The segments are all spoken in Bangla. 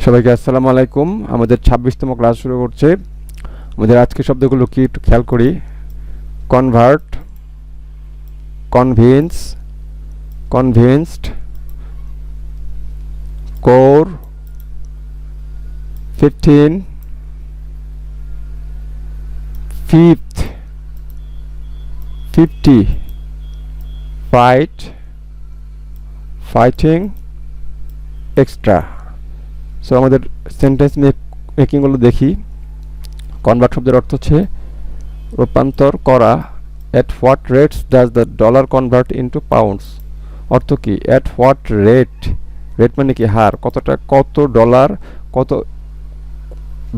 সবাইকে আসসালামু আলাইকুম। আমাদের 26তম ক্লাস শুরু করছে। আমাদের আজকে শব্দগুলো কি একটু খেয়াল করি। Convert, convince, convinced, core, 15, fifth, 50, fight, fighting, extra. So আমাদের সেন্টেন্স মেকিংগুলো দেখি। কনভার্ট শব্দের অর্থ হচ্ছে রূপান্তর করা। At what rates does the dollar convert into pounds? অর্থ কি? এট হোয়াট রেট, রেট মানে কি হার, কতটা, কত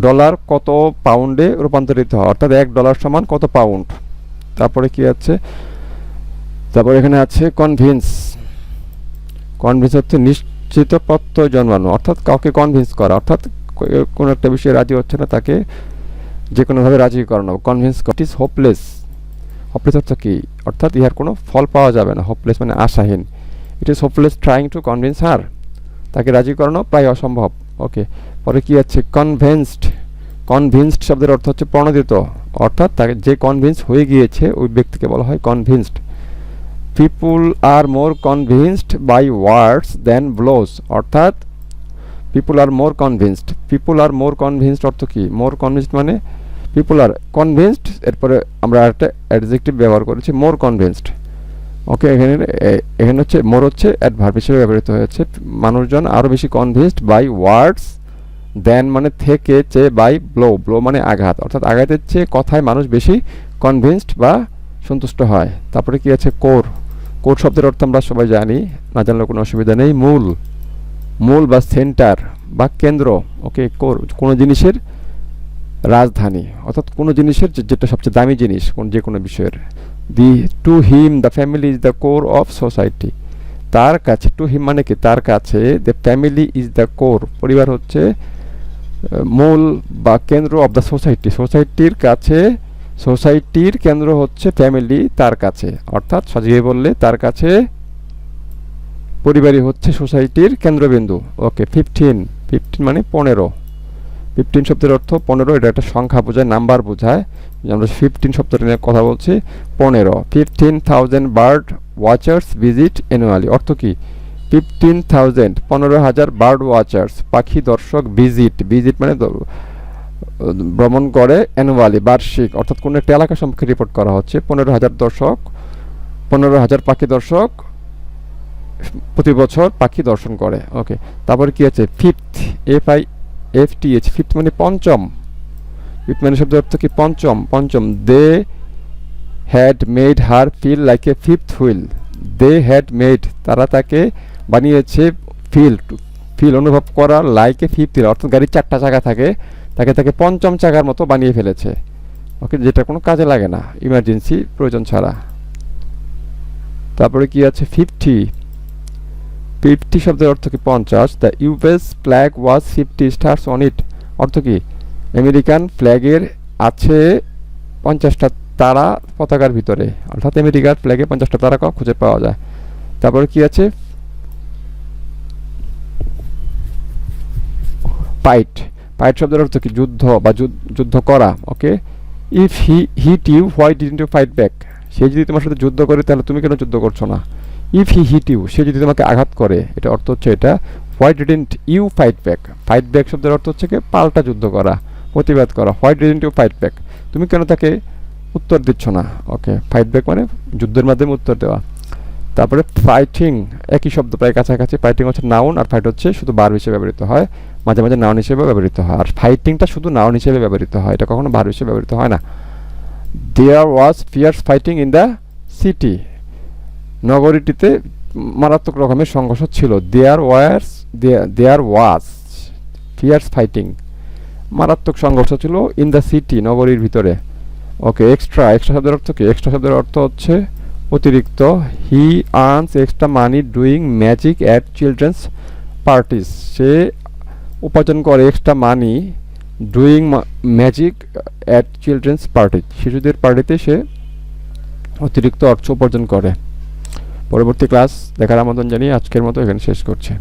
ডলার কত পাউন্ডে রূপান্তরিত হয়, অর্থাৎ $1 সমান কত পাউন্ড। তারপরে কি আছে? তারপরে এখানে আছে কনভিন্স। কনভিন্স হচ্ছে নিশ্চিত প্রত্যয় জন্মানো, অর্থাৎ কাউকে কনভিন্স করা, অর্থাৎ কোনো একটা বিষয়ে রাজি হচ্ছে না তাকে যে কোনোভাবে রাজি করানো। Convince it is hopeless. Hopeless অর্থ কি? অর্থাৎ ইহার কোনো ফল পাওয়া যাবে না। হোপলেস মানে আশাহীন। It is hopeless trying to convince her, তাকে রাজি করানো প্রায় অসম্ভব। ওকে, পরে কি আছে? কনভিন্সড। কনভিন্সড শব্দের অর্থ হচ্ছে প্রণোদিত, অর্থাৎ তাকে যে কনভিন্স হয়ে গিয়েছে ওই ব্যক্তিকে বলা হয় convinced. People are more convinced by words than blows, অর্থাৎ people are more convinced. People are more convinced অর্থ কি? মোর কনভিন্সড মানে পিপুল আর কনভিন্সড, এরপরে আমরা একটা অ্যাডজেক্টিভ ব্যবহার করেছি মোর কনভিন্সড। ওকে, এখানে হচ্ছে মোর হচ্ছে অ্যাডভার্ব হিসেবে ব্যবহৃত হয়েছে। মানুষজন আরও বেশি কনভিন্সড বাই ওয়ার্ডস দেন মানে থেকে, চেয়ে বাই ব্লো, ব্লো মানে আঘাত, অর্থাৎ আঘাতের চেয়ে কথায় মানুষ বেশি কনভিন্সড বা সন্তুষ্ট হয়। তারপরে কি আছে? কোর। কোর শব্দের অর্থ আমরা সবাই জানি, না জানলে কোনো অসুবিধা নেই। মূল, মূল বা সেন্টার বা কেন্দ্র। ওকে, কোর কোনো জিনিসের রাজধানী, অর্থাৎ কোনো জিনিসের যেটা সবচেয়ে দামি জিনিস যে কোনো বিষয়ের। To him the family is the core of society. তার কাছে, টু হিম মানে কি? তার কাছে। The family is the core, পরিবার হচ্ছে মূল বা কেন্দ্র অফ দ্য সোসাইটি। সোসাইটির কাছে, সোসাইটির কেন্দ্র হচ্ছে ফ্যামিলি, তার কাছে, অর্থাৎ সাজিয়ে বললে তার কাছে পরিবারই হচ্ছে সোসাইটির কেন্দ্রবিন্দু। ওকে, 15, 15 মানে 15। 15 শব্দের অর্থ 15, এটা একটা সংখ্যা বোঝায়, নাম্বার বোঝায়। আমরা 15 শব্দটা নিয়ে কথা বলছি। 15, 15,000 বার্ড ওয়াচার্স ভিজিট অ্যানুয়ালি। অর্থ কি? 15,000, 15,000 বার্ড ওয়াচার্স, পাখি দর্শক, ভিজিট, ভিজিট মানে ভ্রমণ করে, অ্যানুয়ালি বার্ষিক, অর্থাৎ কোনো একটা এলাকা সম্পর্কে রিপোর্ট করা হচ্ছে। 15,000 দর্শক, 15,000 পাখি দর্শক প্রতি বছর পাখি দর্শন করে। ওকে, তারপরে কি আছে? ফিফথ, FIFTH, ফিফথ মানে পঞ্চম। ফিফথ মানে শব্দের অর্থ কি? পঞ্চম, পঞ্চম। They had made her feel like a fifth wheel. They had made, তারা তাকে বানিয়েছে, ফিল অনুভব করা, লাইক এ ফিফথ হুইল, অর্থাৎ গাড়ির 4টা চাকা থাকে, তাকে পঞ্চম চাকার মতো বানিয়ে ফেলেছে। ওকে, যেটা কোনো কাজে লাগে না, ইমার্জেন্সি প্রয়োজন ছাড়া। তারপরে কি আছে? 50 শব্দের অর্থ কি? 50। The US flag was 50 stars on it. অর্থ কি? আমেরিকান ফ্ল্যাগের আছে 50টা তারা পতাকার ভিতরে, অর্থাৎ আমেরিকার ফ্ল্যাগে 50টা তারা খুঁজে পাওয়া যায়। তারপরে কি আছে? ফাইট। ফাইট শব্দের অর্থ কি? যুদ্ধ বা যুদ্ধ করা। Okay, if he hit you why didn't you fight back? সে যদি তোমার সাথে যুদ্ধ করে তাহলে তুমি কেন যুদ্ধ করছো না? ইফ হি হিট ইউ, সে যদি তোমাকে আঘাত করে, এটা অর্থ হচ্ছে এটা। Why didn't you fight back? Fight back শব্দের অর্থ হচ্ছে কি? পাল্টা যুদ্ধ করা, প্রতিবাদ করা। Why didn't you fight back? তুমি কেন তাকে উত্তর দিচ্ছ না? ওকে, ফাইট ব্যাক মানে যুদ্ধের মাধ্যমে উত্তর দেওয়া। তারপরে ফাইটিং, একই শব্দ, প্রায় কাছাকাছি। ফাইটিং হচ্ছে নাউন, আর ফাইট হচ্ছে শুধু ভার্ব হিসেবে ব্যবহৃত হয়, মাঝে মাঝে নাউন হিসেবে ব্যবহৃত হয়। আর ফাইটিংটা শুধু নাউন হিসেবে ব্যবহৃত হয়, এটা কখনো ভার্ব হিসেবে ব্যবহৃত হয় না। There was fierce fighting in the city. নগরীটিতে মারাত্মক রকমের সংঘর্ষ ছিল। দেয়ার ওয়াজ ফিয়ার্স ফাইটিং, মারাত্মক সংঘর্ষ ছিল, ইন দ্য সিটি নগরীর ভিতরে। ওকে, এক্সট্রা। এক্সট্রা শব্দের অর্থ কি? এক্সট্রা শব্দের অর্থ হচ্ছে অতিরিক্ত। He earns extra money doing magic at children's parties. সে উপার্জন করে extra money doing magic at children's party, শিশুদের পার্টিতে সে অতিরিক্ত অর্থ উপার্জন করে। পরবর্তী ক্লাস দেখার আমন্ত্রণ জানিয়ে আজকের মতো এখানে শেষ করছি।